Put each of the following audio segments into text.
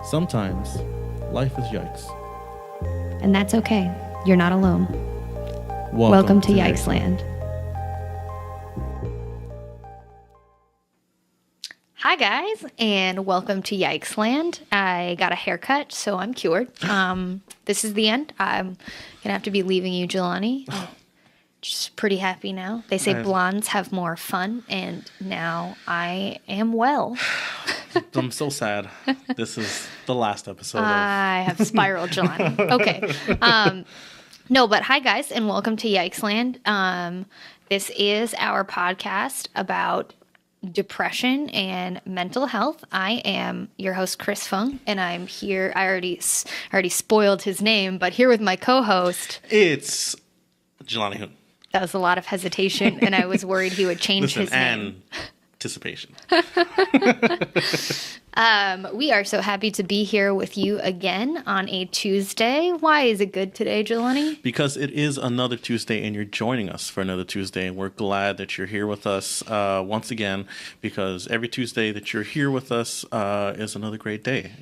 Sometimes life is yikes. And that's okay. You're not alone. Welcome to Yikeland. Hi guys, and welcome to Yikeland. I got a haircut, so I'm cured. This is the end. I'm gonna have to be leaving you, Jelani. Just pretty happy now. They say blondes have more fun, and now I am well. I'm so sad. This is the last episode. I have spiraled, Jelani. Okay. No, but hi guys, and welcome to Yikeland. This is our podcast about depression and mental health. I am your host, Chris Fung, and I'm here. I already spoiled his name, but here with my co-host. It's Jelani Hoon. That was a lot of hesitation, and I was worried he would change his name. Anticipation. We are so happy to be here with you again on a Tuesday. Why is it good today, Jelani? Because it is another Tuesday and you're joining us for another Tuesday. And we're glad that you're here with us once again, because every Tuesday that you're here with us is another great day,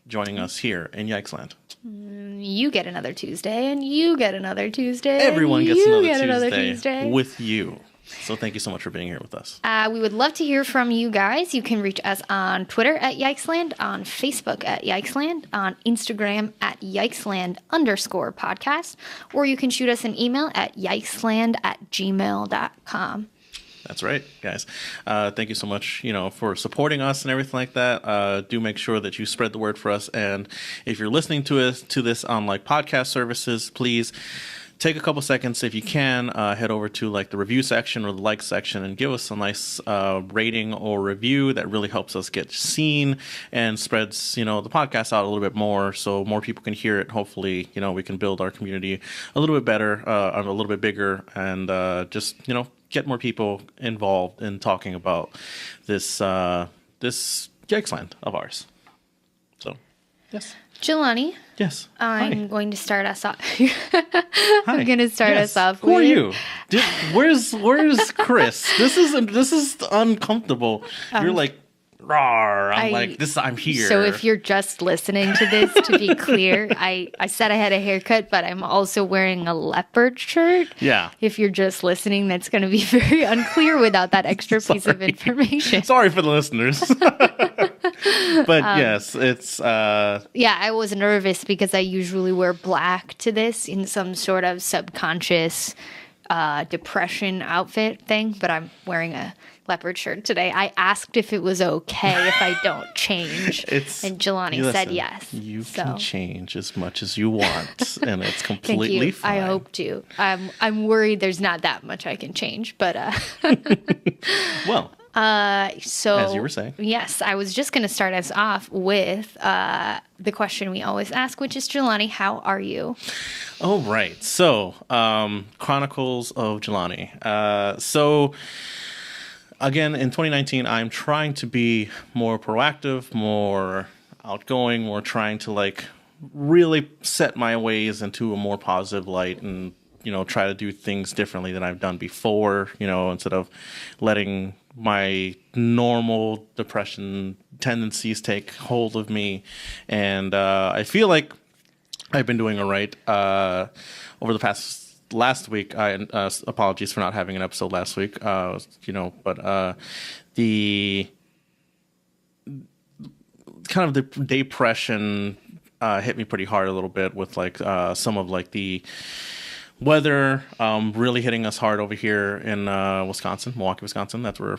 joining us here in Yikeland. You get another Tuesday, and you get another Tuesday. Everyone gets another Tuesday with you. So thank you so much for being here with us. We would love to hear from you guys. You can reach us on Twitter at Yikeland, on Facebook at Yikeland, on Instagram at Yikeland_podcast, or you can shoot us an email at yikesland@gmail.com. That's right, guys. Thank you so much, for supporting us and everything like that. Do make sure that you spread the word for us. And if you're listening to this on podcast services, please take a couple seconds, if you can, head over to the review section or the like section and give us a nice rating or review. That really helps us get seen and spreads, the podcast out a little bit more, so more people can hear it. Hopefully, we can build our community a little bit better, a little bit bigger, and just, get more people involved in talking about this Yikeland of ours. So, yes. Jelani. Yes. I'm going to start us off. I'm going to start us off. Who are you? Where's Chris? This is uncomfortable. You're like, rawr. I'm here. So if you're just listening to this, to be clear, I said I had a haircut, but I'm also wearing a leopard shirt. Yeah. If you're just listening, that's going to be very unclear without that extra piece of information. Sorry for the listeners. But yes, it's... Yeah, I was nervous because I usually wear black to this in some sort of subconscious depression outfit thing, but I'm wearing a leopard shirt today. I asked if it was okay if I don't change, and Jelani said yes. You can change as much as you want, and it's completely Thank you. fine. I hope to. I'm worried there's not that much I can change, but well. So as you were saying, yes, I was just going to start us off with the question we always ask, which is, Jelani, how are you? Oh, right. So, Chronicles of Jelani. So, again, in 2019, I'm trying to be more proactive, more outgoing, more trying to really set my ways into a more positive light and, try to do things differently than I've done before, instead of letting my normal depression tendencies take hold of me. And I feel like I've been doing all right. Over the last week, apologies for not having an episode last week, but the kind of the depression hit me pretty hard a little bit with some of the weather really hitting us hard over here in Milwaukee, Wisconsin. That's where,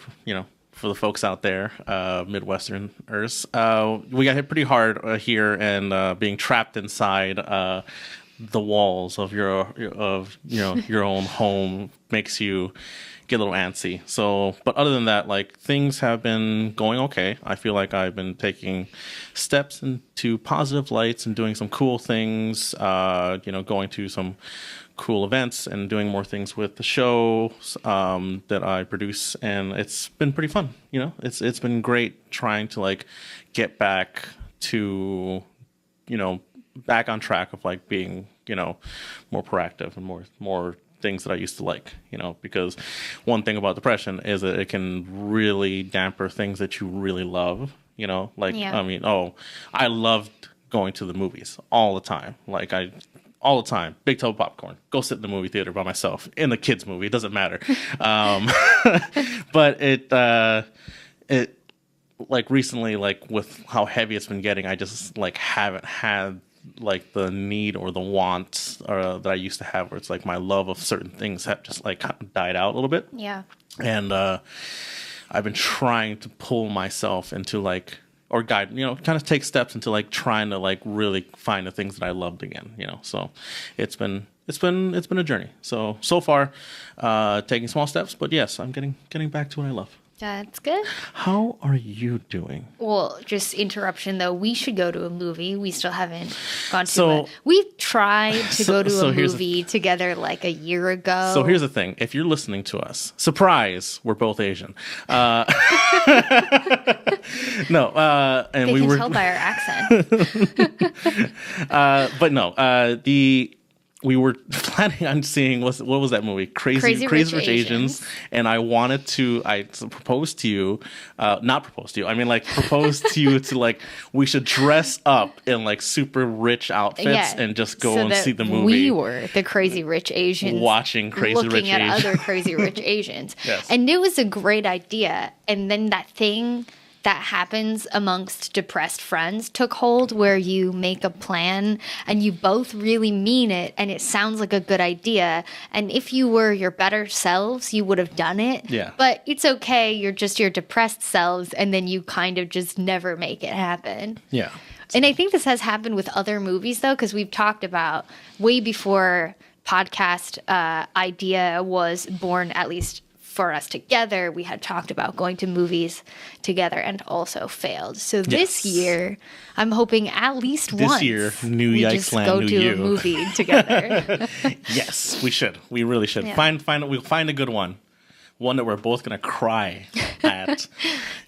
for the folks out there, Midwesterners, we got hit pretty hard here, and being trapped inside the walls of your own home makes you get a little antsy. So, but other than that, things have been going okay. I feel like I've been taking steps into positive lights and doing some cool things, going to some cool events and doing more things with the show that I produce, and it's been pretty fun. It's been great trying to get back to back on track of being more proactive and more things that I used to like, because one thing about depression is that it can really damper things that you really love, you know, like, Yeah. I mean, I loved going to the movies all the time. Like all the time, big tub of popcorn, go sit in the movie theater by myself in the kids movie. It doesn't matter. But it like recently, like with how heavy it's been getting, I just like haven't had like the need or the want that I used to have, where it's like my love of certain things have just like died out a little bit. Yeah. And I've been trying to pull myself into like, or guide, you know, kind of take steps into like trying to like really find the things that I loved again, you know. So it's been a journey. So far, taking small steps, but yes, I'm getting back to what I love. That's good. How are you doing? Well, just interruption though. We should go to a movie. We still haven't gone to So- it. We tried to go to so a here's the- movie together like a year ago. So here's the thing: if you're listening to us, surprise, we're both Asian. No, and they we can were, tell by our accent. but no, we were planning on seeing what was that movie? Crazy Rich Rich Asians. And I proposed to you, not proposed to you. I mean, like proposed to you to like we should dress up in like super rich outfits Yeah, and just go so and that see the movie. We were the Crazy Rich Asians Watching Crazy looking Rich at Asians. other Crazy Rich Asians. Yes. And it was a great idea. And then that thing that happens amongst depressed friends took hold, where you make a plan and you both really mean it and it sounds like a good idea. And if you were your better selves, you would have done it. Yeah. But it's okay. You're just your depressed selves, and then you kind of just never make it happen. Yeah. And I think this has happened with other movies, though, because we've talked about way before podcast idea was born, at least for us together, we had talked about going to movies together and also failed. So this year, I'm hoping at least This once year, new we just Yikeland, go new to you. a movie together. Yes, we should. We really should. Yeah. We'll find a good one. One that we're both gonna cry at.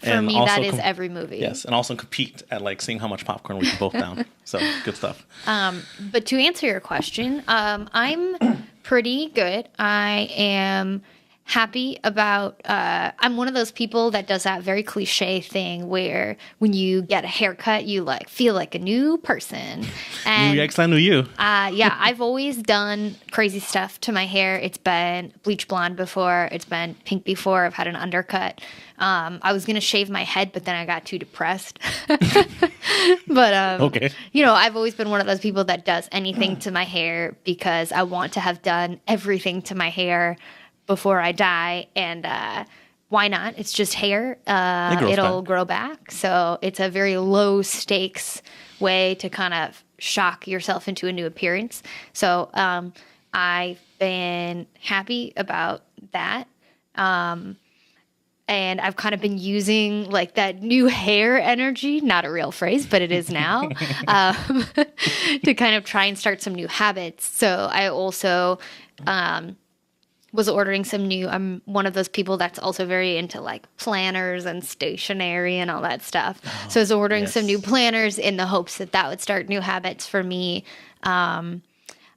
For me, that is every movie. Yes, and also compete at like seeing how much popcorn we can both down. So good stuff. But to answer your question, I'm pretty good. I am happy about I'm one of those people that does that very cliche thing where when you get a haircut you like feel like a new person. And New Yikeland, new you. yeah, I've always done crazy stuff to my hair. It's been bleach blonde before, it's been pink before, I've had an undercut. I was gonna shave my head, but then I got too depressed. But Okay. you know, I've always been one of those people that does anything to my hair because I want to have done everything to my hair before I die. And why not? It's just hair. It'll grow back. So it's a very low stakes way to kind of shock yourself into a new appearance. So I've been happy about that. And I've kind of been using like that new hair energy, not a real phrase, but it is now, to kind of try and start some new habits. So I also was ordering some new, I'm one of those people that's also very into like planners and stationery and all that stuff. So I was ordering some new planners in the hopes that that would start new habits for me.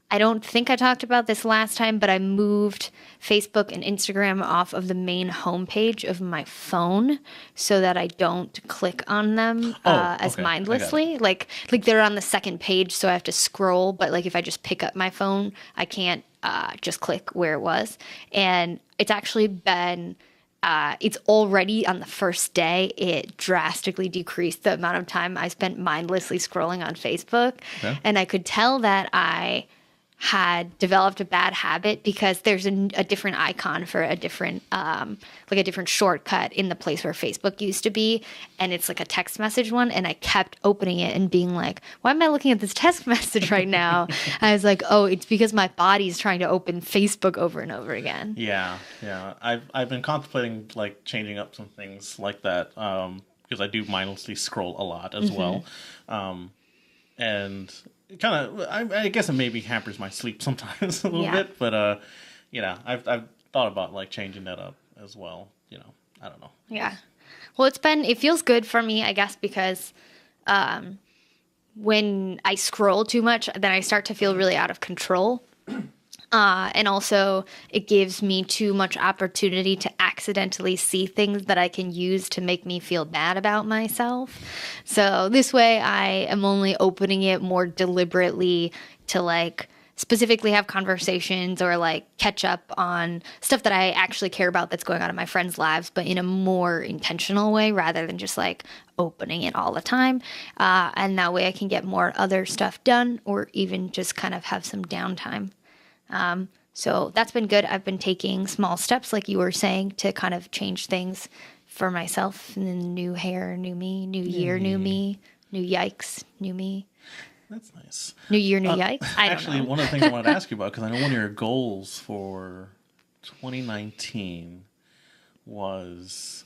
I don't think I talked about this last time, but I moved Facebook and Instagram off of the main homepage of my phone so that I don't click on them as okay. mindlessly. Like they're on the second page, so I have to scroll. But like if I just pick up my phone, I can't just click where it was. And it's actually been. It's already on the first day, it drastically decreased the amount of time I spent mindlessly scrolling on Facebook. Yeah. And I could tell that I had developed a bad habit because there's a different icon for a different like a different shortcut in the place where Facebook used to be, and it's like a text message one, and I kept opening it and being like, why am I looking at this text message right now? I was like, oh, it's because my body's trying to open Facebook over and over again. Yeah. I've been contemplating like changing up some things like that because I do mindlessly scroll a lot as well, and kind of I guess it maybe hampers my sleep sometimes a little bit, but you know, I've thought about like changing that up as well. You know, I don't know. Yeah. Well, it feels good for me, I guess, because when I scroll too much, then I start to feel really out of control. And also, it gives me too much opportunity to accidentally see things that I can use to make me feel bad about myself. So this way, I am only opening it more deliberately to like specifically have conversations or like catch up on stuff that I actually care about that's going on in my friends' lives, but in a more intentional way rather than just like opening it all the time. And that way I can get more other stuff done or even just kind of have some downtime. So that's been good. I've been taking small steps, like you were saying, to kind of change things for myself. And then new hair, new me, new year, new me, new yikes, new me. That's nice. New year, new yikes. I don't Actually, know. one of the things I wanted to ask you about, because I know one of your goals for 2019 was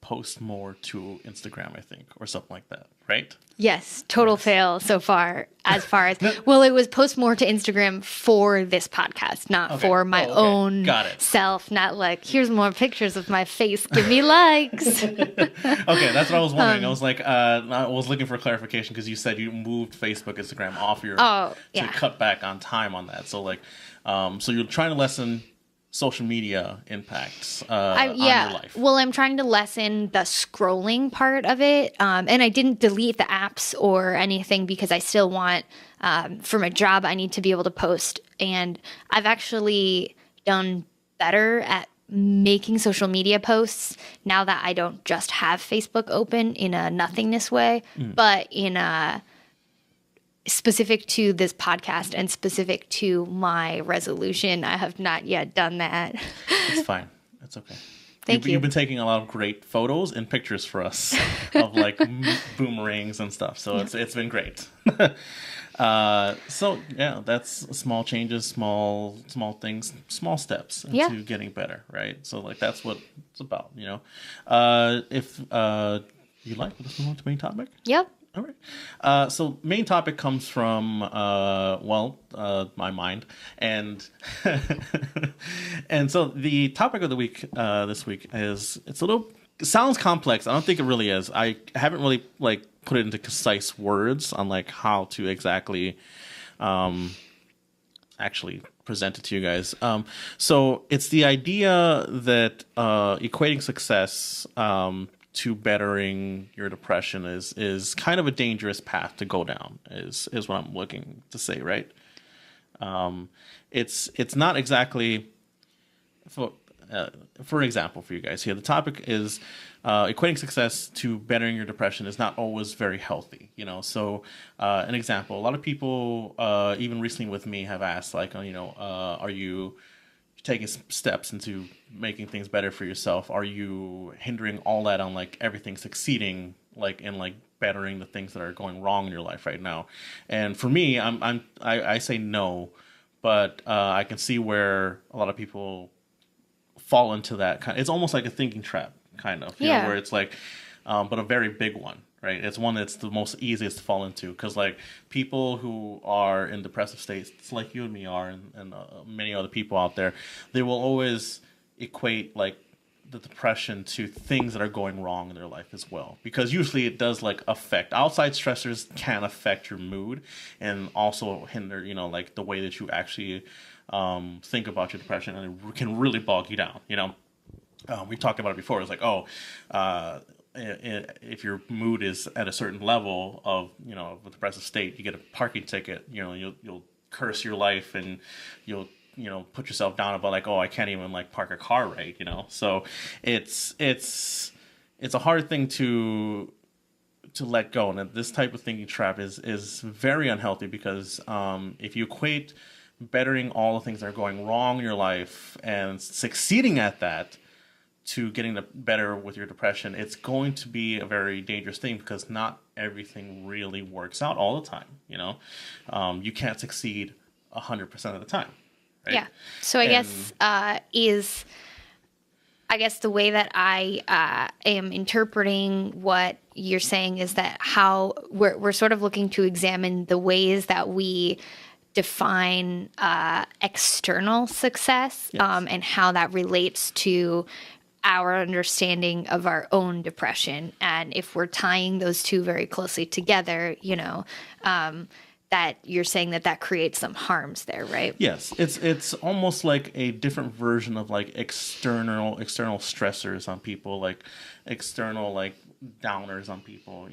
post more to Instagram, I think, or something like that, right? Yes, total fail so far. As well, it was post more to Instagram for this podcast, not for my own self. Not like, here's more pictures of my face. Give me likes. Okay, that's what I was wondering. I was like, I was looking for clarification because you said you moved Facebook, Instagram off your to cut back on time on that. So like, so you're trying to lessen social media impacts on your life. Well, I'm trying to lessen the scrolling part of it. And I didn't delete the apps or anything because I still want, for my job, I need to be able to post. And I've actually done better at making social media posts now that I don't just have Facebook open in a nothingness way, but in a specific to this podcast and specific to my resolution. I have not yet done that. It's fine. It's okay. Thank you. You've been taking a lot of great photos and pictures for us of like boomerangs and stuff. So it's been great. So yeah, that's small changes, small things, small steps into getting better, right? So like that's what it's about, you know. If you like, let's move on to the main topic. Yep. All right. So main topic comes from my mind, and and so the topic of the week this week is it sounds complex. I don't think it really is. I haven't really like put it into concise words on like how to exactly actually present it to you guys. So it's the idea that equating success to bettering your depression is kind of a dangerous path to go down, is what I'm looking to say, right? It's not exactly for example for you guys here. The topic is equating success to bettering your depression is not always very healthy, you know. So an example, a lot of people even recently with me have asked like, you know, are you taking steps into making things better for yourself? Are you hindering all that on like everything succeeding, like in like bettering the things that are going wrong in your life right now? And for me, I say no, but I can see where a lot of people fall into that kind. It's almost like a thinking trap, kind of, you know, where it's like, but a very big one. Right, it's one that's the most easiest to fall into because, like, people who are in depressive states, like you and me are, and many other people out there, they will always equate like the depression to things that are going wrong in their life as well. Because usually it does like affect outside stressors can affect your mood and also hinder, you know, like the way that you actually think about your depression, and it can really bog you down. You know, we talked about it before. It's like, if your mood is at a certain level of, you know, of a depressive state, you get a parking ticket, you know, you'll curse your life and you'll, you know, put yourself down about like, oh, I can't even like park a car right, you know. So it's a hard thing to let go, and this type of thinking trap is very unhealthy because if you equate bettering all the things that are going wrong in your life and succeeding at that to getting better with your depression, it's going to be a very dangerous thing because not everything really works out all the time. You know, you can't succeed 100% of the time. Right? Yeah. So I guess the way that I am interpreting what you're saying is that how we're sort of looking to examine the ways that we define external success, and how that relates to our understanding of our own depression. And if we're tying those two very closely together, you know, that you're saying that creates some harms there, right? Yes, it's almost like a different version of like external stressors on people, like external like downers on people,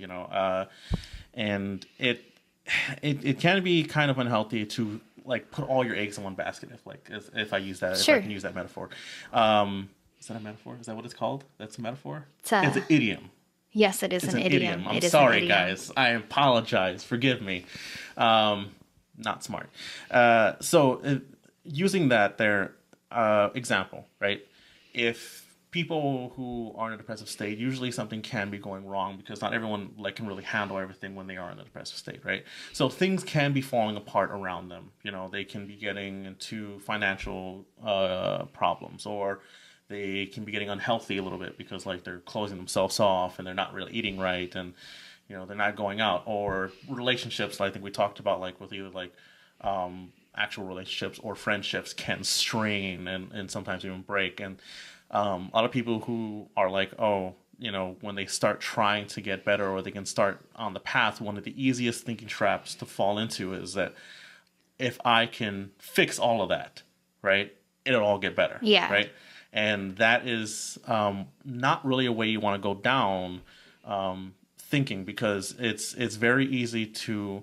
and it can be kind of unhealthy to like put all your eggs in one basket, if I use that, Sure. if I can use that metaphor. Is that a metaphor? Is that what it's called? That's a metaphor? It's an idiom. Yes, it is It's an idiom. I'm It is sorry, an idiom. guys. I apologize. Forgive me. Not smart. Using that there example, right? If people who are in a depressive state, usually something can be going wrong because not everyone like can really handle everything when they are in a depressive state, right? So things can be falling apart around them. They can be getting into financial problems, or they can be getting unhealthy a little bit because like they're closing themselves off and they're not really eating right, and they're not going out, or relationships. I think we talked about like with either like actual relationships or friendships can strain and sometimes even break. And a lot of people who are like, when they start trying to get better or they can start on the path, one of the easiest thinking traps to fall into is that if I can fix all of that, right, it'll all get better. Yeah. Right. And that is not really a way you want to go down thinking, because it's very easy to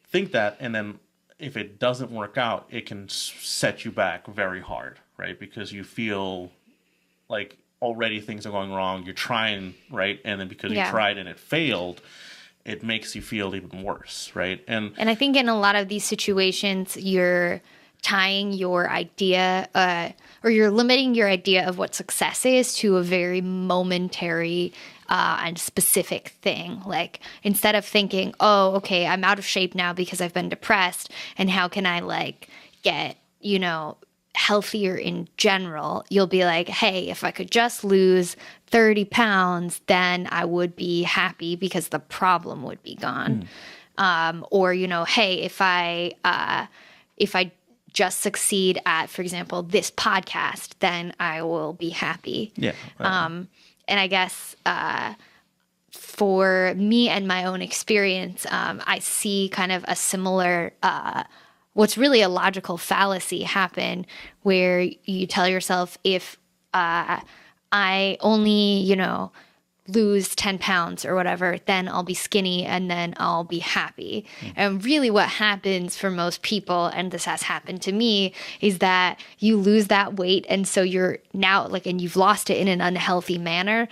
think that, and then if it doesn't work out, it can set you back very hard, right? Because you feel like already things are going wrong. You're trying, right? And then because you tried and it failed, it makes you feel even worse, right? And I think in a lot of these situations, you're tying your idea or you're limiting your idea of what success is to a very momentary and specific thing. Like instead of thinking, oh, okay, I'm out of shape now because I've been depressed, and how can I like get, healthier in general, you'll be like, hey, if I could just lose 30 pounds, then I would be happy because the problem would be gone. Or, hey, if I just succeed at, for example, this podcast, then I will be happy. Yeah. And I guess for me and my own experience, I see kind of a similar, what's really a logical fallacy happen, where you tell yourself, if I only, lose 10 pounds or whatever, then I'll be skinny and then I'll be happy. And really what happens for most people, and this has happened to me, is that you lose that weight. And so you're now like, and you've lost it in an unhealthy manner.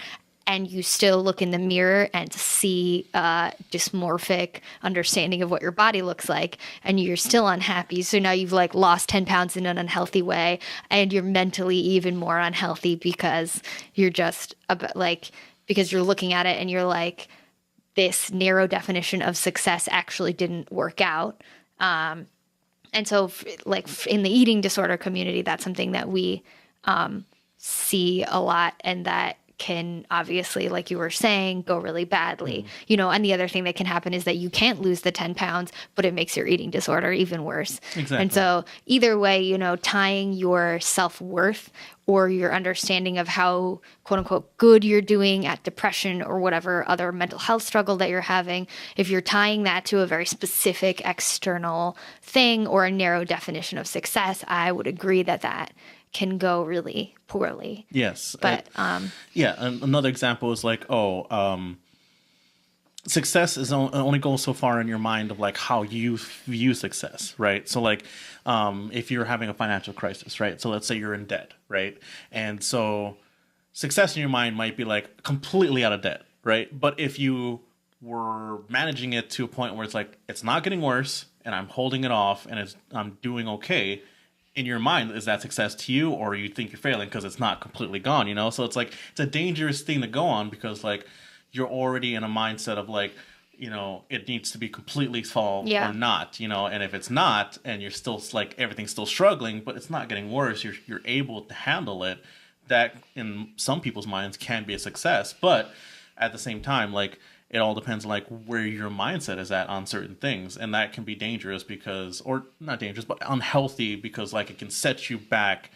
And you still look in the mirror and see a dysmorphic understanding of what your body looks like, and you're still unhappy. So now you've like lost 10 pounds in an unhealthy way, and you're mentally even more unhealthy because you're just because you're looking at it and you're like, this narrow definition of success actually didn't work out. And so in the eating disorder community, that's something that we see a lot, and that can obviously, like you were saying, go really badly. And the other thing that can happen is that you can't lose the 10 pounds, but it makes your eating disorder even worse. Exactly. And so either way, tying your self-worth or your understanding of how, quote unquote, good you're doing at depression or whatever other mental health struggle that you're having, if you're tying that to a very specific external thing or a narrow definition of success, I would agree that can go really poorly. Yes. But another example is like, success is only goes so far in your mind of like how you view success, right? So like if you're having a financial crisis, right? So let's say you're in debt, right? And so success in your mind might be like completely out of debt, right? But if you were managing it to a point where it's like, it's not getting worse and I'm holding it off and I'm doing okay, in your mind, is that success to you, or you think you're failing because it's not completely gone, So it's like, it's a dangerous thing to go on, because like you're already in a mindset of like, it needs to be completely solved or not, and if it's not, and you're still like, everything's still struggling, but it's not getting worse, you're able to handle it, that in some people's minds can be a success. But at the same time, like, it all depends on like where your mindset is at on certain things, and that can be dangerous because, or not dangerous, but unhealthy, because like it can set you back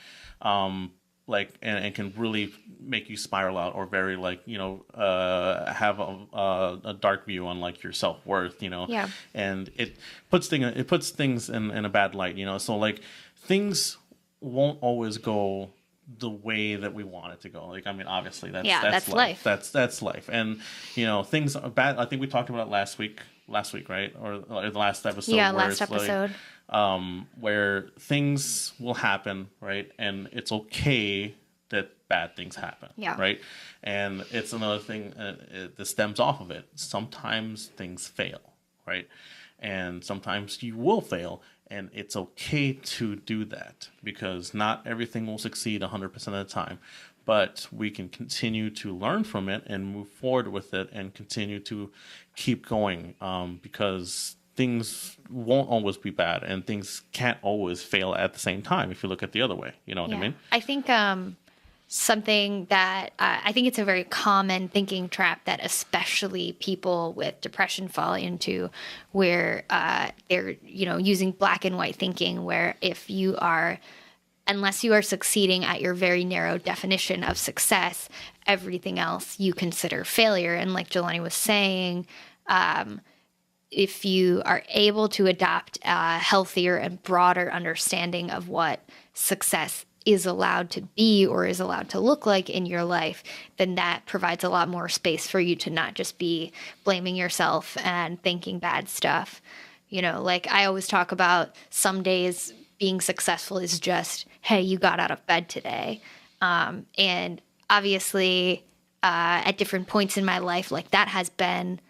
and can really make you spiral out, or very like, have a dark view on like your self-worth, Yeah. and it puts things in a bad light, so like things won't always go the way that we want it to go. Like, I mean, obviously that's life. That's life. And things are bad. I think we talked about it last week, right? Or the last episode. Yeah, where last it's episode. where things will happen, right? And it's okay that bad things happen. Yeah. Right. And it's another thing that stems off of it. Sometimes things fail, right? And sometimes you will fail, and it's okay to do that, because not everything will succeed 100% of the time, but we can continue to learn from it and move forward with it and continue to keep going, because things won't always be bad, and things can't always fail at the same time if you look at the other way. You know what I mean? I think something that I think it's a very common thinking trap that especially people with depression fall into, where they're using black and white thinking, where unless you are succeeding at your very narrow definition of success, everything else you consider failure. And like Jelani was saying, if you are able to adopt a healthier and broader understanding of what success is allowed to be or is allowed to look like in your life, then that provides a lot more space for you to not just be blaming yourself and thinking bad stuff. Like I always talk about, some days being successful is just, hey, you got out of bed today. And obviously, at different points in my life, like that has been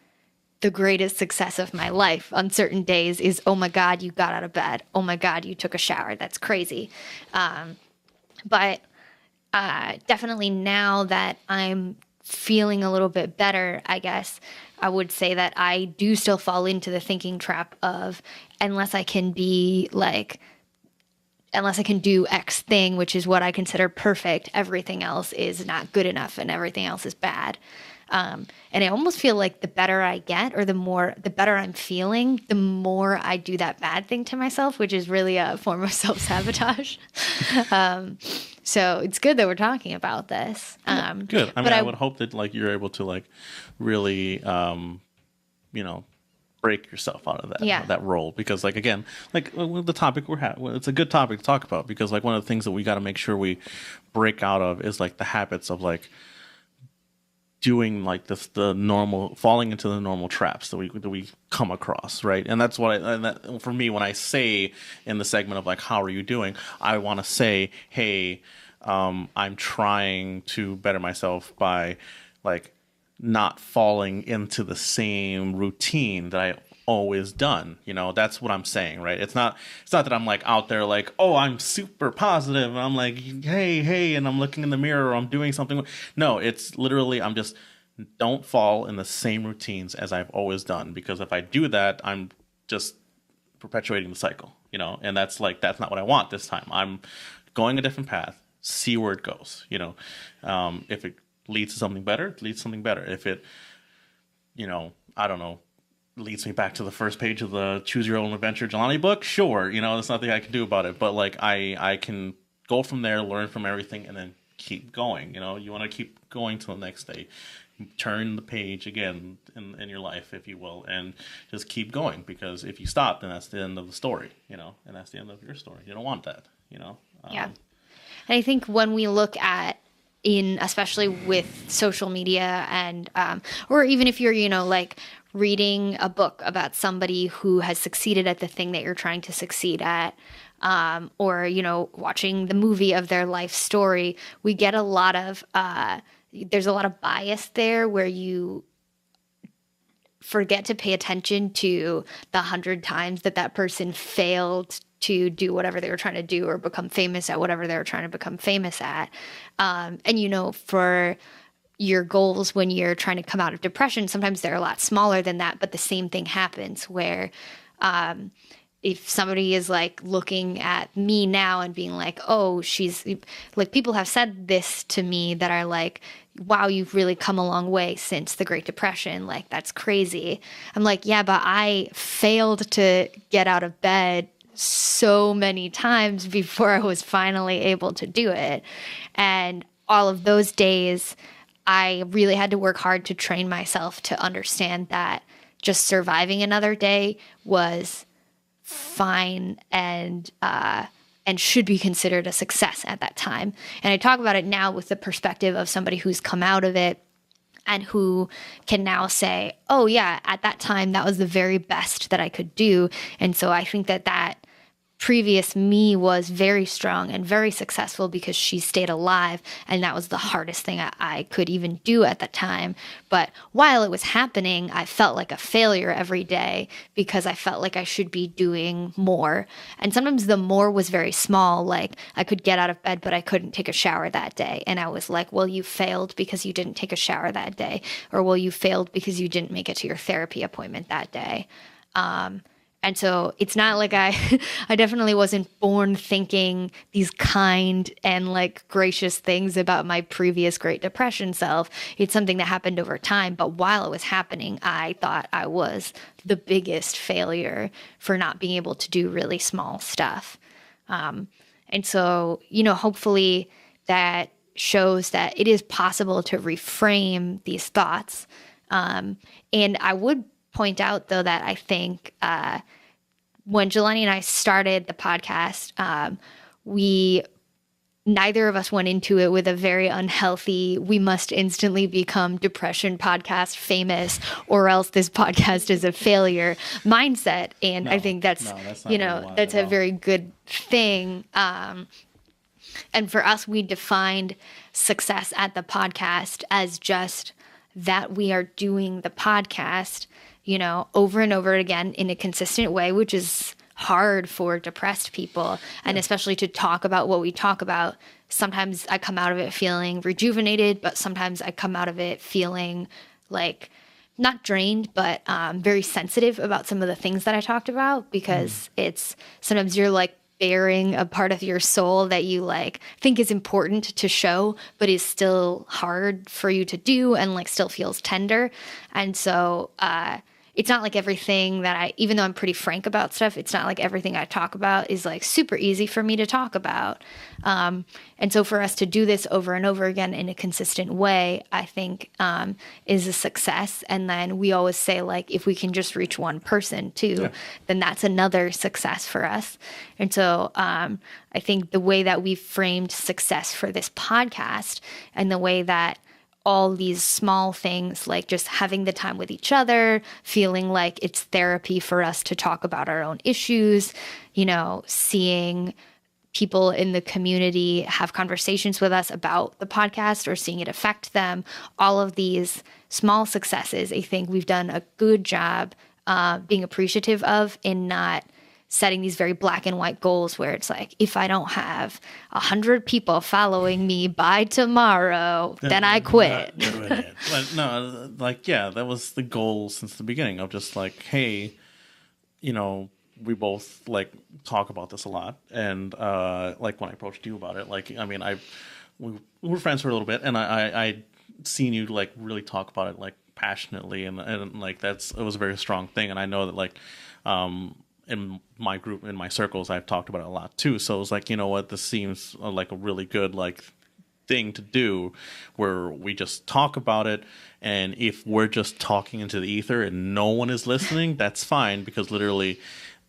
the greatest success of my life. On certain days is, oh my God, you got out of bed. Oh my God, you took a shower. That's crazy. But definitely now that I'm feeling a little bit better, I guess I would say that I do still fall into the thinking trap of, unless I can do X thing, which is what I consider perfect, everything else is not good enough and everything else is bad. And I almost feel like the better I get, or the better I'm feeling, the more I do that bad thing to myself, which is really a form of self-sabotage. So it's good that we're talking about this. Good. I mean, I would hope that like you're able to like really, break yourself out of that role, because like, again, like the topic we're having, it's a good topic to talk about, because like one of the things that we got to make sure we break out of is like the habits of like doing like the normal, falling into the normal traps that we come across, right? And that's what for me, when I say in the segment of like, how are you doing, I want to say, hey, I'm trying to better myself by like not falling into the same routine that I always done. That's what I'm saying, right? It's not that I'm like out there like, oh, I'm super positive and I'm like, hey, and I'm looking in the mirror or I'm doing something. No, it's literally, I'm just, don't fall in the same routines as I've always done, because if I do that, I'm just perpetuating the cycle, and that's not what I want this time. I'm going a different path, see where it goes, if it leads to something better, it leads to something better. If it, I don't know, leads me back to the first page of the Choose Your Own Adventure Jelani book, sure, there's nothing I can do about it. But like I can go from there, learn from everything, and then keep going. You want to keep going till the next day. Turn the page again in your life, if you will, and just keep going, because if you stop, then that's the end of the story, and that's the end of your story. You don't want that, Yeah. And I think when we look at, especially with social media and, or even if you're, like reading a book about somebody who has succeeded at the thing that you're trying to succeed at, or, watching the movie of their life story, we get a lot of, there's a lot of bias there where you forget to pay attention to the 100 times that person failed to do whatever they were trying to do or become famous at whatever they were trying to become famous at. And, for your goals when you're trying to come out of depression, sometimes they're a lot smaller than that, but the same thing happens where, if somebody is like looking at me now and being like, oh, she's like, people have said this to me that are like, wow, you've really come a long way since the Great Depression. Like, that's crazy. I'm like, yeah, but I failed to get out of bed so many times before I was finally able to do it. And all of those days, I really had to work hard to train myself to understand that just surviving another day was fine and should be considered a success at that time. And I talk about it now with the perspective of somebody who's come out of it and who can now say, oh yeah, at that time, that was the very best that I could do. And so I think that previous me was very strong and very successful because she stayed alive, and that was the hardest thing I could even do at the time. But while it was happening, I felt like a failure every day because I felt like I should be doing more. And sometimes the more was very small, like I could get out of bed, but I couldn't take a shower that day. And I was like, well, you failed because you didn't take a shower that day, or well, you failed because you didn't make it to your therapy appointment that day. And so it's not like I definitely wasn't born thinking these kind and like gracious things about my previous Great Depression self. It's something that happened over time. But while it was happening, I thought I was the biggest failure for not being able to do really small stuff. And so, hopefully that shows that it is possible to reframe these thoughts. And I would point out, though, that I think when Jelani and I started the podcast, neither of us went into it with a very unhealthy, we must instantly become depression podcast famous or else this podcast is a failure mindset. And I think that's that's a very good thing. And for us, we defined success at the podcast as just that we are doing the podcast, over and over again in a consistent way, which is hard for depressed people. And especially to talk about what we talk about. Sometimes I come out of it feeling rejuvenated, but sometimes I come out of it feeling like not drained, but very sensitive about some of the things that I talked about, because it's sometimes you're like bearing a part of your soul that you like think is important to show, but is still hard for you to do and like still feels tender. And so, it's not like everything that even though I'm pretty frank about stuff, it's not like everything I talk about is like super easy for me to talk about. And so for us to do this over and over again in a consistent way, I think is a success. And then we always say, like, if we can just reach one person too, then that's another success for us. And so I think the way that we've framed success for this podcast and the way that all these small things, like just having the time with each other, feeling like it's therapy for us to talk about our own issues, seeing people in the community have conversations with us about the podcast or seeing it affect them. All of these small successes, I think we've done a good job being appreciative of, in not setting these very black and white goals where it's like, if I don't have 100 people following me by tomorrow, then I quit. But no, that was the goal since the beginning of just like, hey, we both like talk about this a lot. And like when I approached you about it, we were friends for a little bit, and I seen you like really talk about it like passionately, and like it was a very strong thing. And I know that like, in my group, in my circles, I've talked about it a lot too. So it was like, this seems like a really good like thing to do, where we just talk about it. And if we're just talking into the ether and no one is listening, that's fine, because literally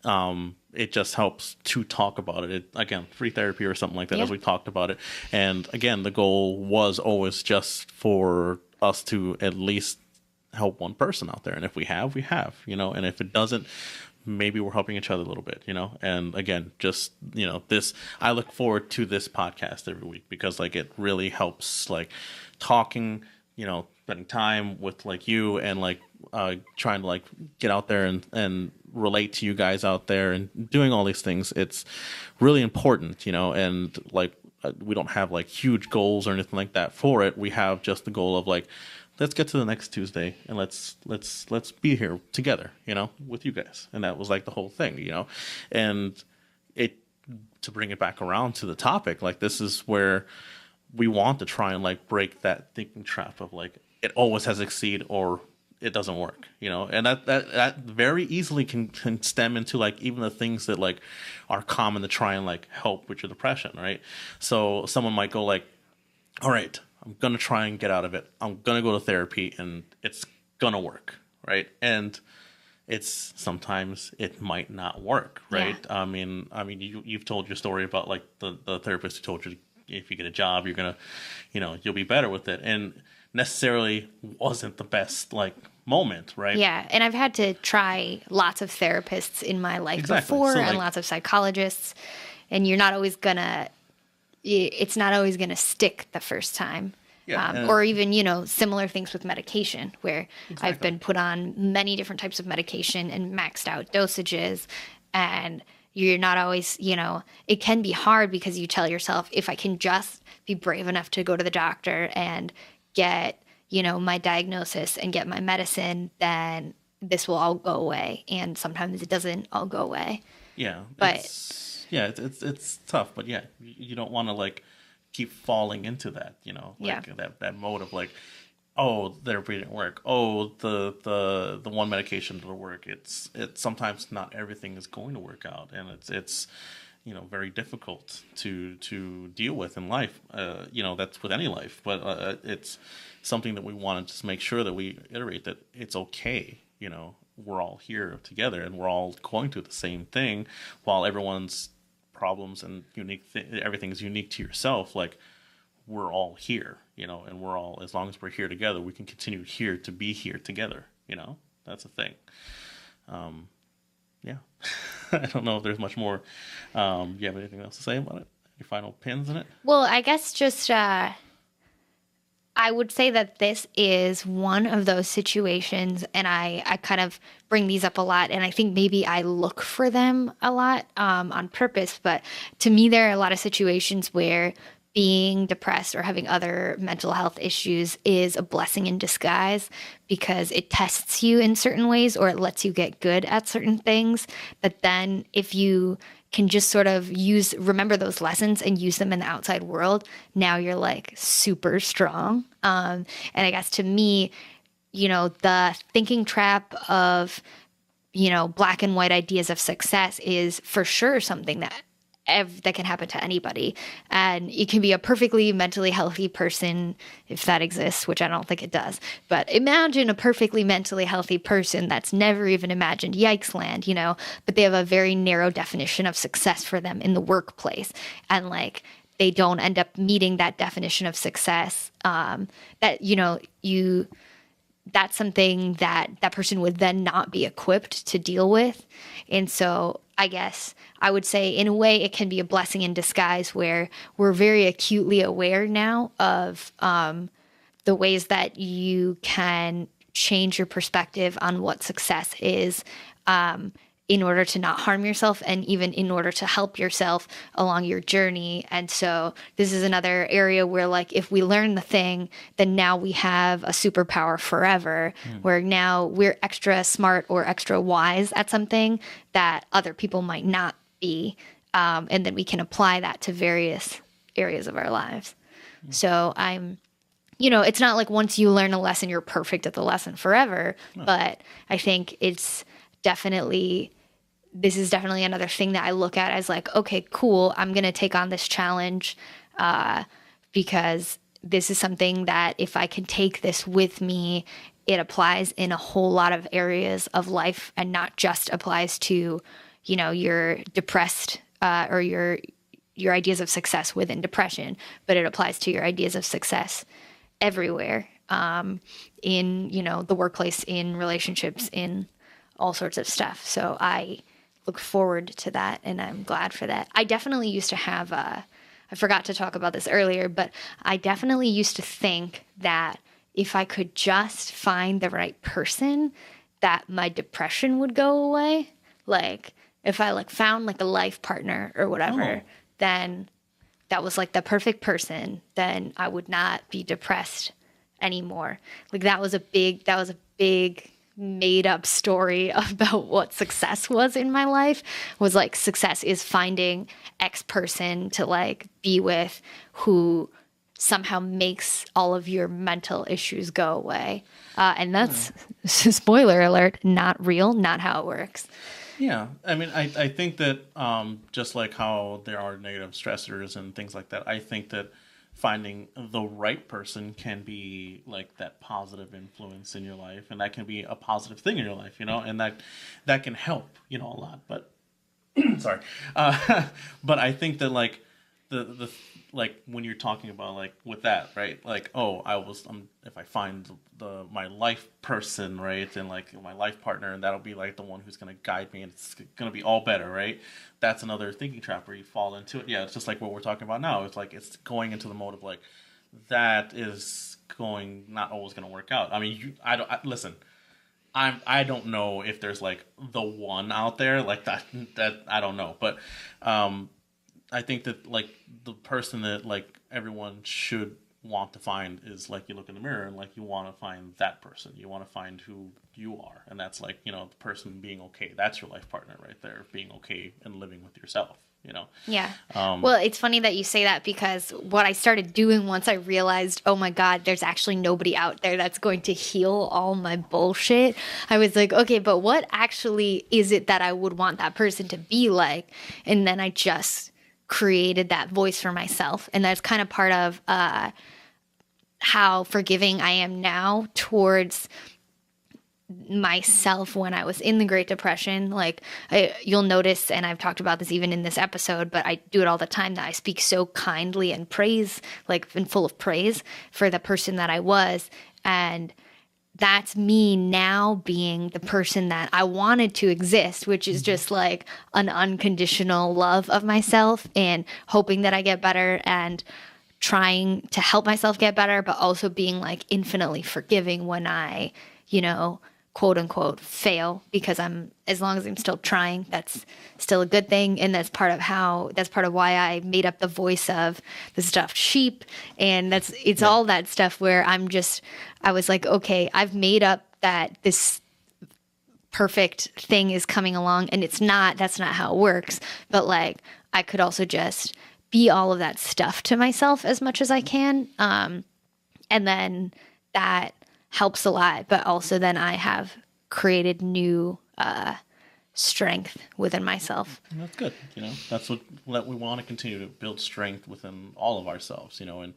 it just helps to talk about it. Again, free therapy or something like that, as we talked about it. And again, the goal was always just for us to at least help one person out there. And if we have, and if it doesn't, maybe we're helping each other a little bit, and again, just, this, I look forward to this podcast every week, because like it really helps, like talking, spending time with like you, and like trying to like get out there and relate to you guys out there and doing all these things. It's really important, and like we don't have like huge goals or anything like that for it. We have just the goal of like, let's get to the next Tuesday and let's be here together, with you guys. And that was like the whole thing, and to bring it back around to the topic, like this is where we want to try and like break that thinking trap of like, it always has to succeed, or it doesn't work, and that very easily can stem into like even the things that like are common to try and like help with your depression, right? So someone might go like, all right, I'm going to try and get out of it. I'm going to go to therapy and it's going to work, right? And it's sometimes it might not work, right? Yeah. I mean, you've told your story about like the therapist who told you if you get a job, you're going to, you'll be better with it. And necessarily wasn't the best like moment, right? Yeah, and I've had to try lots of therapists in my life before, So, and like, lots of psychologists, and you're not always gonna. It's not always gonna stick the first time. Yeah, Or even, similar things with medication, where I've Exactly. been put on many different types of medication and maxed out dosages, and you're not always, it can be hard because you tell yourself, if I can just be brave enough to go to the doctor and get, my diagnosis and get my medicine, then this will all go away. And sometimes it doesn't all go away. Yeah, But it's tough, but yeah, you don't want to like keep falling into that, Yeah. that mode of like, oh, therapy didn't work. Oh, the one medication didn't work. It's sometimes not everything is going to work out, and it's very difficult to deal with in life. That's with any life, but it's something that we want to just make sure that we iterate that it's okay. We're all here together, and we're all going through the same thing, while everyone's problems and everything is unique to yourself. Like, we're all here, and we're all, as long as we're here together, we can continue here to be here together. That's the thing. Yeah. I don't know if there's much more. You have anything else to say about it? Any final pins in it? Well, I guess just I would say that this is one of those situations, and I kind of bring these up a lot, and I think maybe I look for them a lot on purpose, but to me, there are a lot of situations where being depressed or having other mental health issues is a blessing in disguise, because it tests you in certain ways, or it lets you get good at certain things. But then if you can just sort of remember those lessons and use them in the outside world, now you're like super strong. And I guess to me, the thinking trap of, black and white ideas of success is for sure something that can happen to anybody. And you can be a perfectly mentally healthy person, if that exists, which I don't think it does. But imagine a perfectly mentally healthy person that's never even imagined Yikeland, but they have a very narrow definition of success for them in the workplace. And like, they don't end up meeting that definition of success. That's something that person would then not be equipped to deal with. And so I guess I would say, in a way, it can be a blessing in disguise, where we're very acutely aware now of the ways that you can change your perspective on what success is, in order to not harm yourself, and even in order to help yourself along your journey. And so this is another area where, like, if we learn the thing, then now we have a superpower forever, where now we're extra smart or extra wise at something that other people might not be. And then we can apply that to various areas of our lives. So it's not like once you learn a lesson, you're perfect at the lesson forever. No. But I think this is definitely another thing that I look at as like, okay, cool, I'm going to take on this challenge, because this is something that if I can take this with me, it applies in a whole lot of areas of life, and not just applies to, your depressed or your ideas of success within depression, but it applies to your ideas of success everywhere, in, the workplace, in relationships, in all sorts of stuff. So I look forward to that, and I'm glad for that. I definitely used to have, I forgot to talk about this earlier, but I definitely used to think that if I could just find the right person, that my depression would go away. Like, if I found like a life partner or whatever, then that was like the perfect person, then I would not be depressed anymore. Like, that was a big made up story about what success was in my life. Was like, success is finding X person to like be with, who somehow makes all of your mental issues go away. And that's, spoiler alert, not real, not how it works. Yeah, I mean, I think that just like how there are negative stressors and things like that, I think that finding the right person can be like that positive influence in your life, and that can be a positive thing in your life, and that can help, a lot. But sorry, but I think that like the like when you're talking about like with that, right? Like, oh, if I find my life person, right, and like my life partner, and that'll be like the one who's gonna guide me, and it's gonna be all better, right? That's another thinking trap where you fall into it. Yeah, it's just like what we're talking about now. It's like it's going into the mode of like that is not always gonna work out. I mean, listen. I don't know if there's like the one out there like that I don't know, but I think that like the person that like everyone should want to find is like you look in the mirror and like you want to find that person. You want to find who you are, and that's like the person being okay. That's your life partner right there, being okay and living with yourself. Yeah. Well, it's funny that you say that, because what I started doing once I realized, oh my God, there's actually nobody out there that's going to heal all my bullshit. I was like, okay, but what actually is it that I would want that person to be like? And then I just created that voice for myself. And that's kind of part of how forgiving I am now towards myself when I was in the Great Depression. Like you'll notice, and I've talked about this even in this episode, but I do it all the time, that I speak so kindly and praise, like and full of praise for the person that I was. And that's me now being the person that I wanted to exist, which is just like an unconditional love of myself and hoping that I get better and trying to help myself get better, but also being like infinitely forgiving when I, quote unquote fail, because as long as I'm still trying, that's still a good thing. And that's part of why I made up the voice of the stuffed sheep. And it's all that stuff where I was like, okay, I've made up that this perfect thing is coming along, and that's not how it works. But like, I could also just be all of that stuff to myself as much as I can. And then that helps a lot, but also then I have created new strength within myself. And that's good. That's what we want to continue to build strength within all of ourselves, and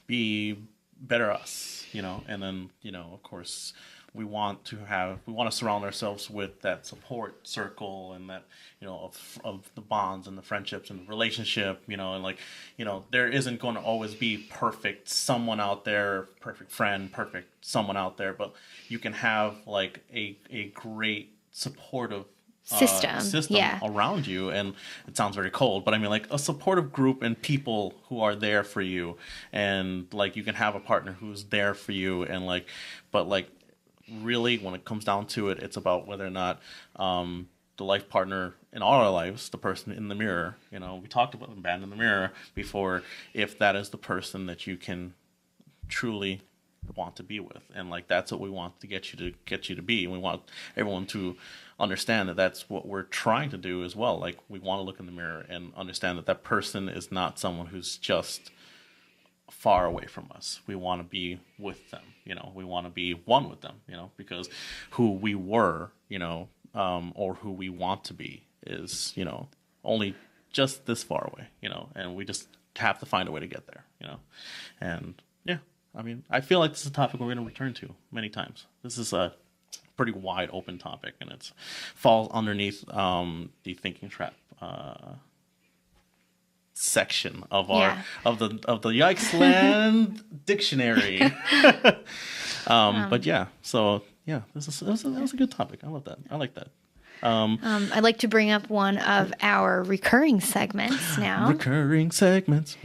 be better us, and then, of course, we want to surround ourselves with that support circle and that, of the bonds and the friendships and the relationship, and like, there isn't going to always be perfect someone out there, perfect friend, perfect someone out there, but you can have like a great supportive system around you. And it sounds very cold, but I mean like a supportive group and people who are there for you, and like you can have a partner who's there for you, and like, but like, really, when it comes down to it, it's about whether or not the life partner in all our lives, the person in the mirror, we talked about the man in the mirror before, if that is the person that you can truly want to be with. And like, that's what we want to get you to be. And we want everyone to understand that that's what we're trying to do as well. Like, we want to look in the mirror and understand that person is not someone who's just far away from us. We want to be with them, we want to be one with them, because who we were, or who we want to be is, only just this far away, and we just have to find a way to get there, and yeah, I mean, I feel like this is a topic we're going to return to many times. This is a pretty wide open topic, and it falls underneath the thinking trap section of of the Yikeland dictionary. But yeah, so yeah, that was a good topic. I love that. I like that. I'd like to bring up one of our recurring segments now. Recurring segments.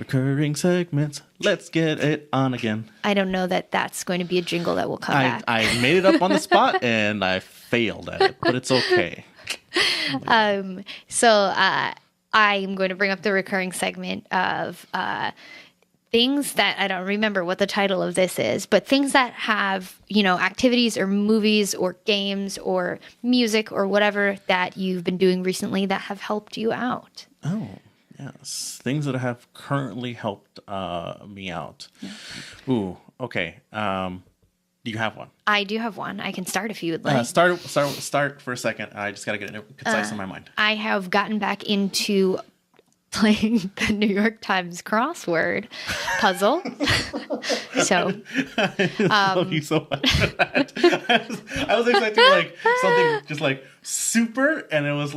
Let's get it on again. I don't know that that's going to be a jingle that will come back. I made it up on the spot and I failed at it, but it's okay. I'm going to bring up the recurring segment of things that I don't remember what the title of this is, but things that have, activities or movies or games or music or whatever that you've been doing recently that have helped you out. Oh, Yes, things that have currently helped me out. Ooh, okay. Do you have one? I do have one. I can start if you would like. Start for a second. I just got to get it concise in my mind. I have gotten back into playing the New York Times crossword puzzle. So I love you so much for that. I was expecting like something just like super, and it was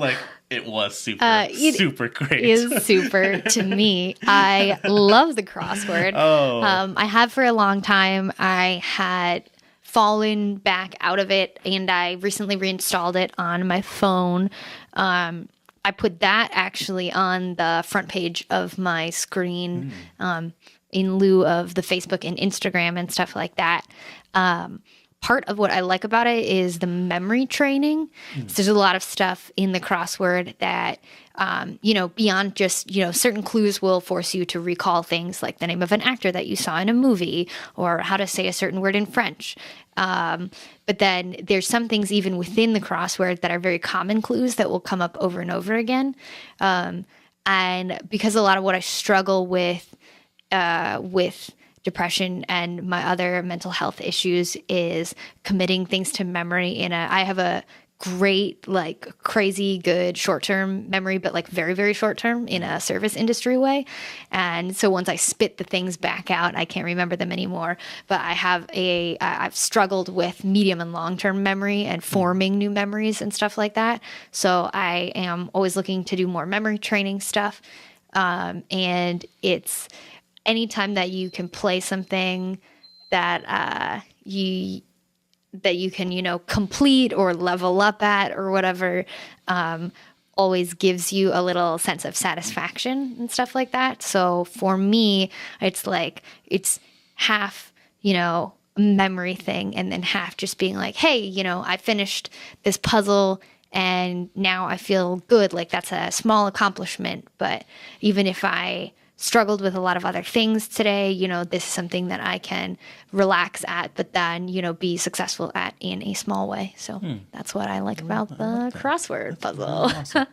super, super great. Is super to me. I love the crossword. I have for a long time. I had fallen back out of it, and I recently reinstalled it on my phone. I put that actually on the front page of my screen in lieu of the Facebook and Instagram and stuff like that. Part of what I like about it is the memory training. So there's a lot of stuff in the crossword that, beyond just, certain clues will force you to recall things like the name of an actor that you saw in a movie or how to say a certain word in French. But then there's some things even within the crossword that are very common clues that will come up over and over again. And because a lot of what I struggle with depression and my other mental health issues is committing things to memory I have a great, like crazy good short-term memory, but like very, very short-term in a service industry way. And so once I spit the things back out, I can't remember them anymore. But I've struggled with medium and long-term memory and forming new memories and stuff like that. So I am always looking to do more memory training stuff. And it's anytime that you can play something that you can, complete or level up at or whatever, always gives you a little sense of satisfaction and stuff like that. So for me, it's half, a memory thing and then half just being like, hey, I finished this puzzle and now I feel good. Like that's a small accomplishment. But even if I struggled with a lot of other things today, this is something that I can relax at, but then, be successful at in a small way. So that's what I like about the crossword puzzle. Awesome.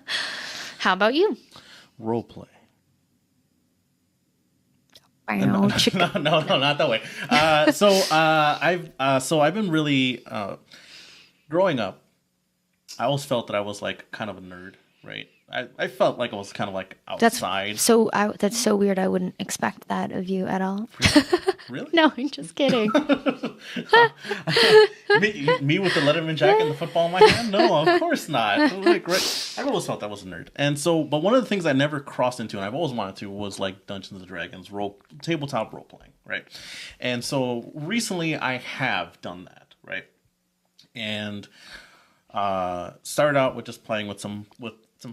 How about you? Role play. No, not that way. I've been really growing up. I always felt that I was like kind of a nerd, right? I felt like I was kind of like outside. That's so weird. I wouldn't expect that of you at all. Really? No, I'm just kidding. me with the Letterman jacket and the football in my hand? No, of course not. I always felt I was a nerd. And so, but one of the things I never crossed into, and I've always wanted to, was like Dungeons and Dragons, tabletop role playing, right? And so recently I have done that, right? And started out with just playing with some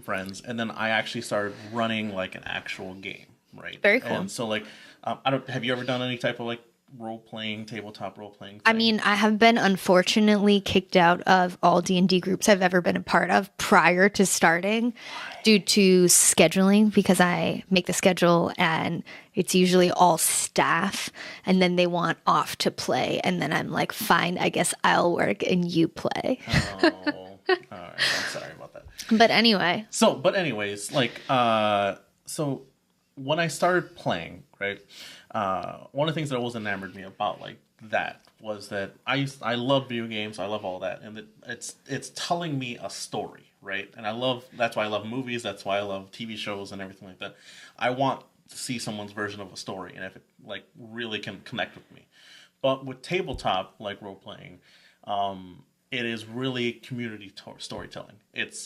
friends, and then I actually started running like an actual game, right? Very cool. And so like, have you ever done any type of like tabletop role playing thing? I mean, I have been unfortunately kicked out of all D&D groups I've ever been a part of prior to starting due to scheduling, because I make the schedule and it's usually all staff and then they want off to play. And then I'm like, fine, I guess I'll work and you play. Oh, all right. I'm sorry about that. But anyway. So when I started playing, right, one of the things that always enamored me about like that was that I love video games, I love all that, and it's telling me a story, right? And that's why I love movies, that's why I love TV shows and everything like that. I want to see someone's version of a story, and if it like really can connect with me. But with tabletop like role playing, it is really community storytelling.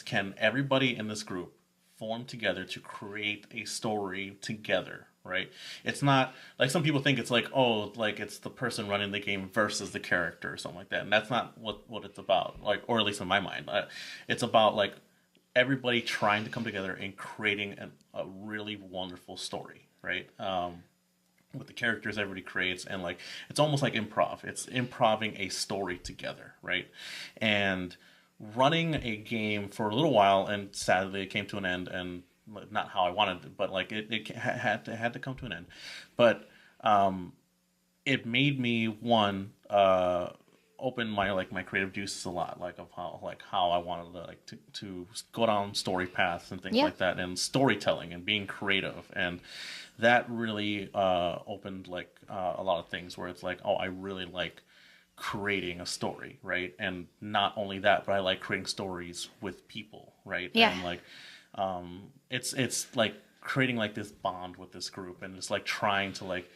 Can everybody in this group form together to create a story together, right? It's not like some people think it's like, oh, like it's the person running the game versus the character or something like that. And that's not what it's about, like, or at least in my mind. It's about like everybody trying to come together and creating a really wonderful story, right? With the characters everybody creates, and like it's almost like improv. It's improving a story together, right? And running a game for a little while, and sadly it came to an end, and not how I wanted it, but like it had to come to an end. But it made me opened my creative juices a lot, like of how I wanted to go down story paths and things like that, and storytelling and being creative, and that really opened a lot of things where it's like, oh, I really like creating a story, right? And not only that, but I like creating stories with people, right? Yeah. And it's like creating like this bond with this group, and it's like trying to like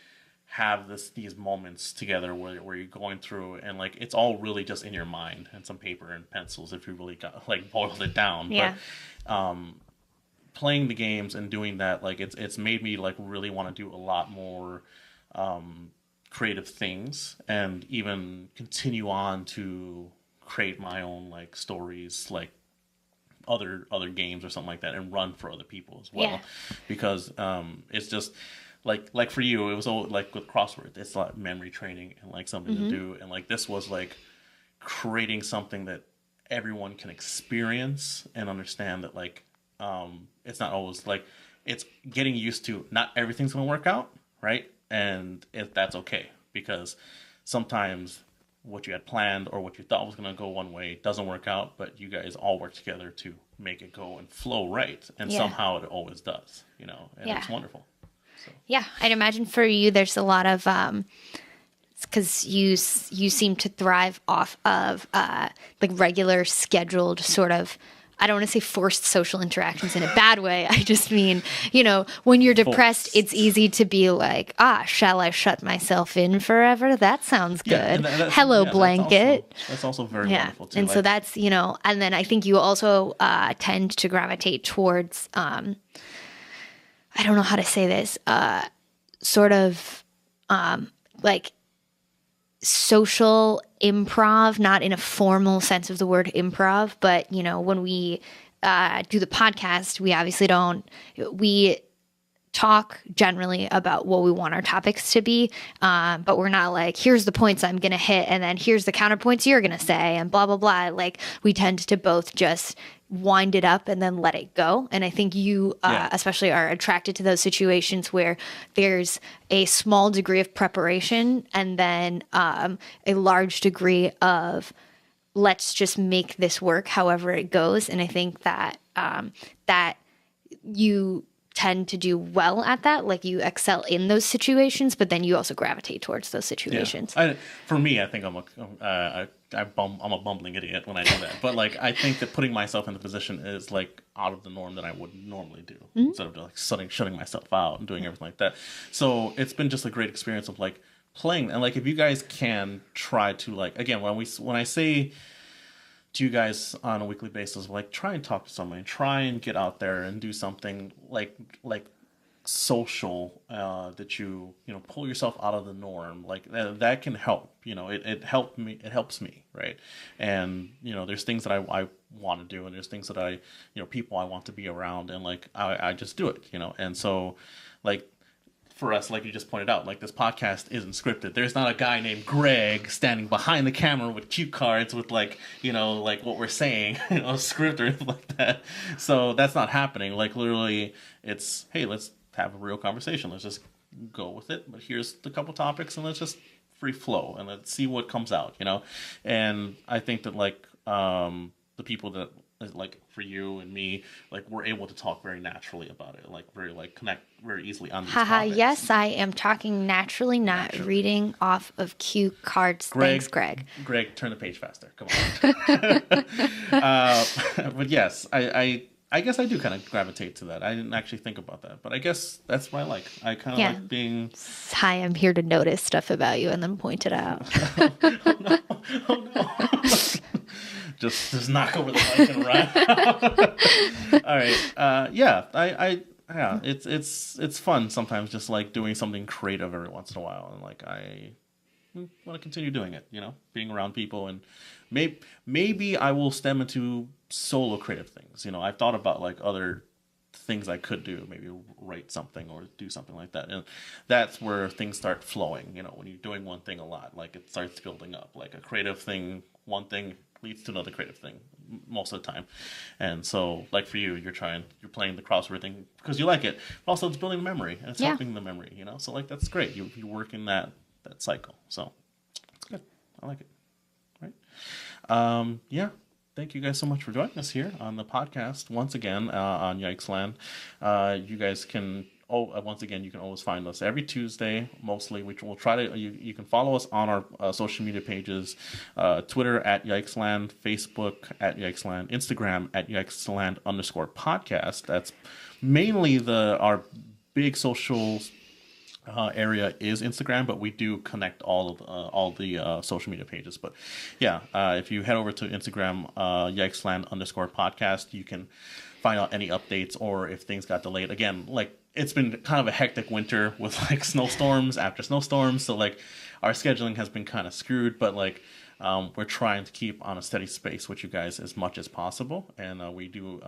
have these moments together where you're going through, and like it's all really just in your mind and some paper and pencils if you really got like boiled it down. Yeah. But playing the games and doing that, like it's made me like really want to do a lot more creative things, and even continue on to create my own like stories, like other games or something like that, and run for other people as well. Because it's just like for you, it was all like with crosswords, it's like memory training and like something to do, and like this was like creating something that everyone can experience and understand that like it's not always like, it's getting used to not everything's gonna work out, right? And if that's okay, because sometimes what you had planned or what you thought was going to go one way doesn't work out, but you guys all work together to make it go and flow right, and somehow it always does, and it's wonderful. So. Yeah, I'd imagine for you there's a lot of because you seem to thrive off of like regular scheduled sort of, I don't want to say forced social interactions in a bad way. I just mean, when you're depressed, it's easy to be like, shall I shut myself in forever? That sounds good. Yeah, hello, blanket. That's also very wonderful too. And so that's, and then I think you also tend to gravitate towards, I don't know how to say this, sort of like social improv, not in a formal sense of the word improv, but when we do the podcast, we talk generally about what we want our topics to be, but we're not like, here's the points I'm gonna hit and then here's the counterpoints you're gonna say and blah blah blah. Like, we tend to both just wind it up and then let it go. And I think you especially are attracted to those situations where there's a small degree of preparation and then a large degree of let's just make this work however it goes. And I think that that you tend to do well at that. Like, you excel in those situations, but then you also gravitate towards those situations. For me, I think I'm a bumbling idiot when I do that. But like, I think that putting myself in the position is like out of the norm that I would normally do, instead of like shutting myself out and doing everything like that. So it's been just a great experience of like playing, and like if you guys can try to like, again, when I say to you guys on a weekly basis, like, try and talk to somebody, try and get out there and do something like social, that you pull yourself out of the norm, like that can help. It helps me, right? And there's things that I want to do, and there's things that I people I want to be around, and like I just do it, and so like for us, like you just pointed out, like this podcast isn't scripted. There's not a guy named Greg standing behind the camera with cue cards with like what we're saying, script or anything like that. So that's not happening. Like, literally, it's, hey, let's have a real conversation. Let's just go with it. But here's the couple topics, and let's just free flow, and let's see what comes out, And I think that like the people that, like for you and me, like we're able to talk very naturally about it, like very like connect very easily on these topics. Yes, I am talking naturally, not reading off of cue cards. Thanks, Greg. Greg, turn the page faster. Come on. But yes, I guess I do kind of gravitate to that. I didn't actually think about that, but I guess that's what I like. I kind of like being... Hi, I'm here to notice stuff about you and then point it out. Oh no. Just knock over the mic and run. All right. It's fun sometimes, just like doing something creative every once in a while, and like I want to continue doing it. Being around people, and maybe I will stem into solo creative things. I've thought about like other things I could do, maybe write something or do something like that, and that's where things start flowing. When you're doing one thing a lot, like it starts building up, like a creative thing, one thing leads to another creative thing most of the time. And so like for you, you're playing the crossword thing because you like it, but also it's building memory, and it's helping the memory, so like that's great. You work in that cycle, so it's good. I like it. Yeah. Thank you guys so much for joining us here on the podcast once again on Yikeland. You guys can once again you can always find us every Tuesday mostly, which we'll try to you can follow us on our social media pages, Twitter at Yikeland, Facebook at Yikeland, Instagram at Yikeland_podcast. That's mainly our big social area is Instagram, but we do connect all the social media pages. But yeah, if you head over to Instagram, Yikesland_podcast, you can find out any updates or if things got delayed. Again, like it's been kind of a hectic winter with like snowstorms after snowstorms, so like our scheduling has been kind of screwed. But like we're trying to keep on a steady space with you guys as much as possible, and we do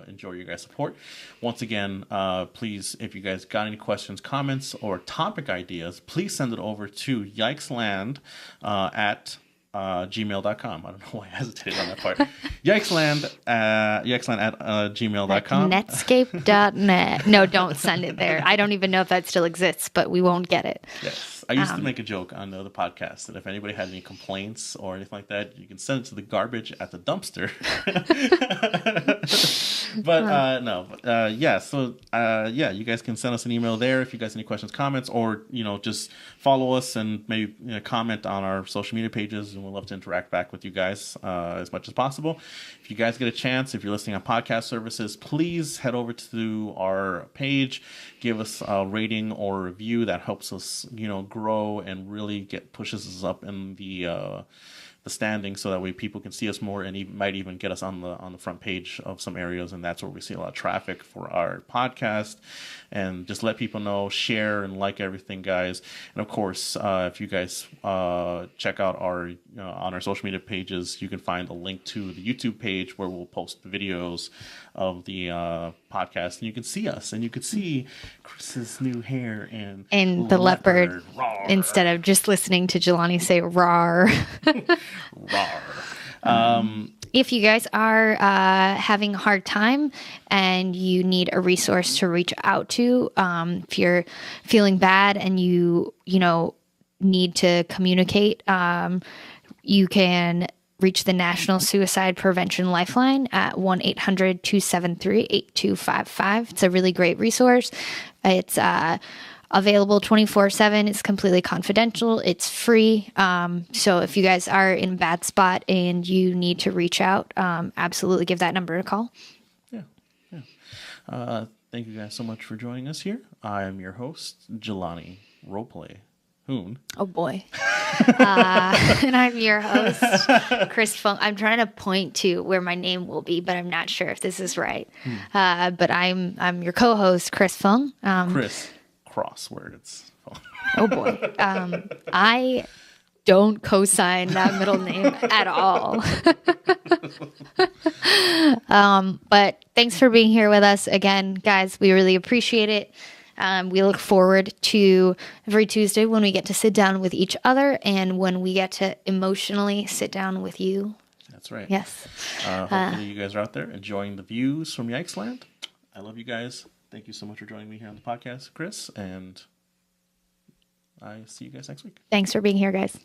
enjoy your guys' support. Once again, please, if you guys got any questions, comments, or topic ideas, please send it over to yikesland at gmail.com. I don't know why I hesitated on that part. Yikeland at gmail.com. Netscape.net. No, don't send it there. I don't even know if that still exists, but we won't get it. Yes. I used to make a joke on the podcast that if anybody had any complaints or anything like that, you can send it to the garbage at the dumpster. But no. Yeah. So yeah, you guys can send us an email there if you guys have any questions, comments, or just follow us and maybe comment on our social media pages, and we'd love to interact back with you guys as much as possible. If you guys get a chance, if you're listening on podcast services, please head over to our page, give us a rating or review. That helps us, grow and really pushes us up in the standings, so that way people can see us more and might even get us on the front page of some areas, and that's where we see a lot of traffic for our podcast. And just let people know, share and like everything, guys. And of course, if you guys check out our on our social media pages, you can find a link to the YouTube page where we'll post videos of the podcast, and you can see us, and you can see Chris's new hair and the leopard instead of just listening to Jelani say "rawr." Rawr. If you guys are having a hard time and you need a resource to reach out to, if you're feeling bad and you need to communicate, you can reach the National Suicide Prevention Lifeline at 1-800-273-8255. It's a really great resource. It's available 24/7. It's completely confidential. It's free. So if you guys are in a bad spot and you need to reach out, absolutely give that number a call. Yeah. Thank you guys so much for joining us here. I am your host, Jelani Roleplay Hoon. Oh boy. And I'm your host, Chris Fung. I'm trying to point to where my name will be, but I'm not sure if this is right. But I'm your co-host, Chris Fung. Chris crosswords. Oh boy. I don't co-sign that middle name at all. But thanks for being here with us again, guys. We really appreciate it. We look forward to every Tuesday when we get to sit down with each other and when we get to emotionally sit down with you. That's right. Yes. Hopefully you guys are out there enjoying the views from Yikeland. I love you guys. Thank you so much for joining me here on the podcast, Chris, and I see you guys next week. Thanks for being here, guys.